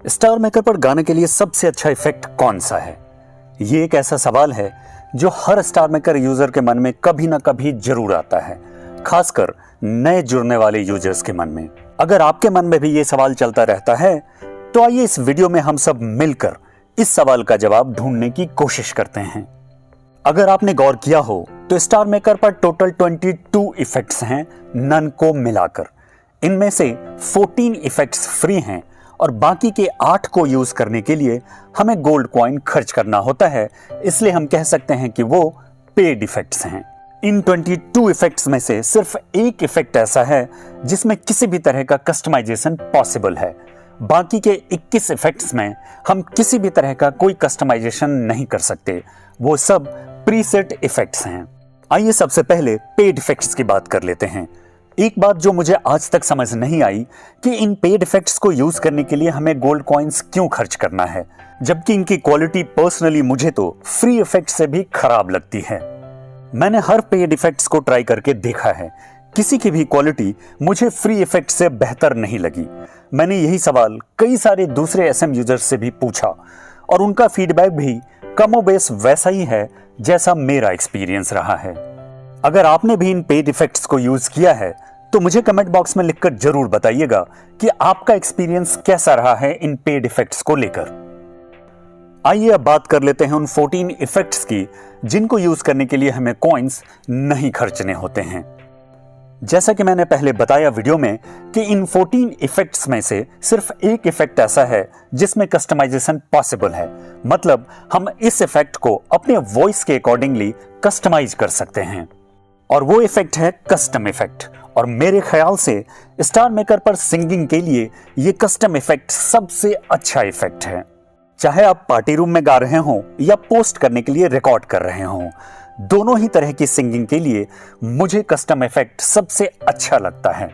Star maker पर गाने के लिए सबसे अच्छा इफेक्ट कौन सा है? ये एक ऐसा सवाल है जो हर स्टार मेकर यूजर के मन में कभी ना कभी जरूर आता है, खासकर नए जुड़ने वाले यूजर्स के मन में। अगर आपके मन में भी ये सवाल चलता रहता है तो आइए इस वीडियो में हम सब मिलकर इस सवाल का जवाब ढूंढने की कोशिश करते हैं। अगर आपने गौर किया हो तो स्टार मेकर पर टोटल 22 इफेक्ट्स हैं नन को मिलाकर। इनमें से 14 इफेक्ट्स फ्री हैं और बाकी के 8 को यूज करने के लिए हमें गोल्ड कॉइन खर्च करना होता है, इसलिए हम कह सकते हैं कि वो पेड इफेक्ट्स हैं। इन 22 इफेक्ट्स में से सिर्फ एक इफेक्ट ऐसा है जिसमें किसी भी तरह का कस्टमाइजेशन पॉसिबल है। बाकी के 21 इफेक्ट्स में हम किसी भी तरह का कोई कस्टमाइजेशन नहीं कर सकते, वो सब प्रीसेट इफेक्ट्स हैं। आइए सबसे पहले पेड इफेक्ट्स की बात कर लेते हैं। एक बात जो मुझे आज तक समझ नहीं आई कि इन पेड इफेक्ट्स को यूज करने के लिए हमें गोल्ड कॉइन्स क्यों खर्च करना है, जबकि इनकी क्वालिटी पर्सनली मुझे तो फ्री इफेक्ट से भी खराब लगती है। मैंने हर पेड इफेक्ट्स को ट्राई करके देखा है, किसी की भी क्वालिटी मुझे फ्री इफेक्ट से बेहतर नहीं लगी। मैंने यही सवाल कई सारे दूसरे एसएम यूजर्स से भी पूछा और उनका फीडबैक भी कमोबेश वैसा ही है जैसा मेरा एक्सपीरियंस रहा है। अगर आपने भी इन पेड इफेक्ट्स को यूज किया है तो मुझे कमेंट बॉक्स में लिखकर जरूर बताइएगा कि आपका एक्सपीरियंस कैसा रहा है इन पेड इफेक्ट्स को लेकर। आइए अब बात कर लेते हैं उन 14 इफेक्ट्स की जिनको यूज करने के लिए हमें कॉइन्स नहीं खर्चने होते हैं। जैसा कि मैंने पहले बताया वीडियो में कि इन 14 इफेक्ट्स में से सिर्फ एक इफेक्ट ऐसा है जिसमें कस्टमाइजेशन पॉसिबल है, मतलब हम इस इफेक्ट को अपने वॉइस के अकॉर्डिंगली कस्टमाइज कर सकते हैं, और वो इफेक्ट है कस्टम इफेक्ट। और मेरे ख्याल से स्टार मेकर पर सिंगिंग के लिए ये कस्टम इफेक्ट सबसे अच्छा इफेक्ट है। चाहे आप पार्टी रूम में गा रहे हों या पोस्ट करने के लिए रिकॉर्ड कर रहे हों, दोनों ही तरह की सिंगिंग के लिए मुझे कस्टम इफेक्ट सबसे अच्छा लगता है।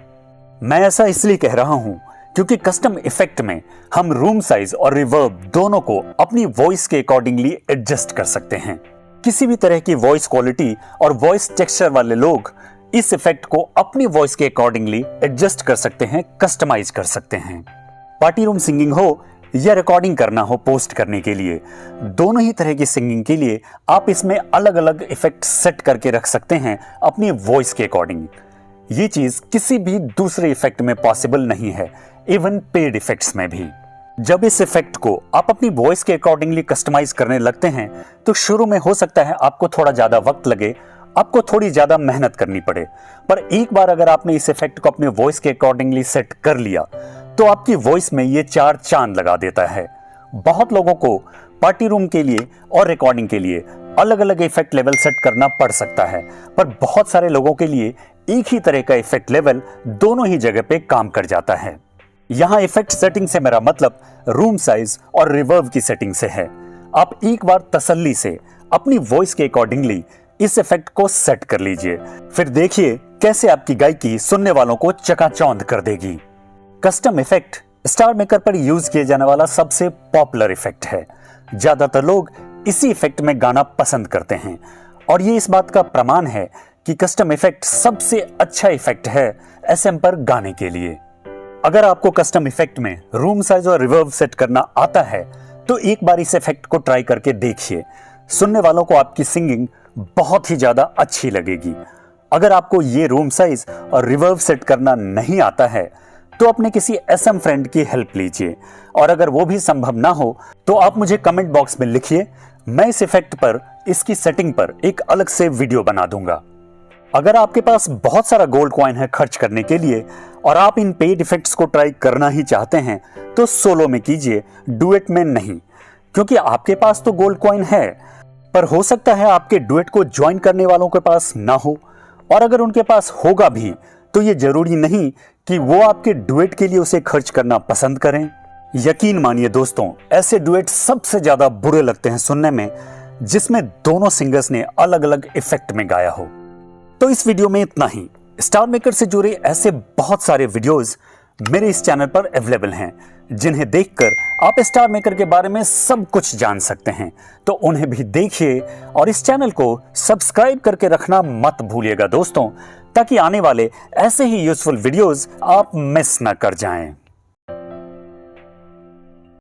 मैं ऐसा इसलिए कह रहा हूं क्योंकि कस्टम इफेक्ट में हम रूम साइज और रिवर्ब दोनों को अपनी वॉइस के अकॉर्डिंगली एडजस्ट कर सकते हैं। किसी भी तरह की वॉइस क्वालिटी और वॉइस टेक्सचर वाले लोग इस इफेक्ट को अपनी वॉइस के अकॉर्डिंगली एडजस्ट कर सकते हैं, कस्टमाइज कर सकते हैं। पार्टी रूम सिंगिंग हो या रिकॉर्डिंग करना हो पोस्ट करने के लिए, दोनों ही तरह की सिंगिंग के लिए आप इसमें अलग अलग इफेक्ट सेट करके रख सकते हैं अपनी वॉइस के अकॉर्डिंग। ये चीज किसी भी दूसरे इफेक्ट में पॉसिबल नहीं है, इवन पेड इफेक्ट्स में भी। जब इस इफेक्ट को आप अपनी वॉइस के अकॉर्डिंगली कस्टमाइज करने लगते हैं तो शुरू में हो सकता है आपको थोड़ा ज्यादा वक्त लगे, आपको थोड़ी ज्यादा मेहनत करनी पड़े, पर एक बार अगर आपने इस इफेक्ट को अपने वॉइस के अकॉर्डिंगली सेट कर लिया तो आपकी वॉइस में ये 4 चांद लगा देता है। बहुत लोगों को पार्टी रूम के लिए और रिकॉर्डिंग के लिए अलग अलग इफेक्ट लेवल सेट करना पड़ सकता है, पर बहुत सारे लोगों के लिए एक ही तरह का इफेक्ट लेवल दोनों ही जगह पे काम कर जाता है। यहां इफेक्ट सेटिंग से मेरा मतलब रूम साइज और रिवर्ब की सेटिंग से है। आप एक बार तसल्ली से अपनी वॉइस के अकॉर्डिंगली इस इफेक्ट को सेट कर लीजिए, फिर देखिए कैसे आपकी गायकी सुनने वालों को चकाचौंध कर देगी। कस्टम इफेक्ट स्टार मेकर पर यूज किए जाने वाला सबसे पॉपुलर इफेक्ट है। ज्यादातर लोग इसी इफेक्ट में गाना पसंद करते हैं और ये इस बात का प्रमाण है कि कस्टम इफेक्ट सबसे अच्छा इफेक्ट है एसएम पर गाने के लिए। अगर आपको कस्टम इफेक्ट में रूम साइज और रिवर्ब सेट करना आता है तो एक बार इस इफेक्ट को ट्राई करके देखिए, सुनने वालों को आपकी सिंगिंग बहुत ही ज्यादा अच्छी लगेगी। अगर आपको ये रूम साइज और रिवर्ब सेट करना नहीं आता है तो अपने किसी एसएम फ्रेंड की हेल्प लीजिए, और अगर वो भी संभव ना हो तो आप मुझे कमेंट बॉक्स में लिखिए, मैं इस इफेक्ट पर, इसकी सेटिंग पर एक अलग से वीडियो बना दूंगा। अगर आपके पास बहुत सारा गोल्ड कॉइन है खर्च करने के लिए और आप इन पेड इफेक्ट्स को ट्राई करना ही चाहते हैं तो सोलो में कीजिए, डुएट में नहीं, क्योंकि आपके पास तो गोल्ड कॉइन है, पर हो सकता है आपके डुएट को ज्वाइन करने वालों के पास ना हो, और अगर उनके पास होगा भी तो ये जरूरी नहीं कि वो आपके डुएट के लिए उसे खर्च करना पसंद करें। यकीन मानिए दोस्तों, ऐसे डुएट सबसे ज्यादा बुरे लगते हैं सुनने में जिसमें दोनों सिंगर्स ने अलग अलग इफेक्ट में गाया हो। तो इस वीडियो में इतना ही। स्टार मेकर से जुड़े ऐसे बहुत सारे वीडियोस मेरे इस चैनल पर अवेलेबल हैं जिन्हें देखकर आप स्टार मेकर के बारे में सब कुछ जान सकते हैं, तो उन्हें भी देखिए और इस चैनल को सब्सक्राइब करके रखना मत भूलिएगा दोस्तों, ताकि आने वाले ऐसे ही यूजफुल वीडियोस आप मिस ना कर जाएं।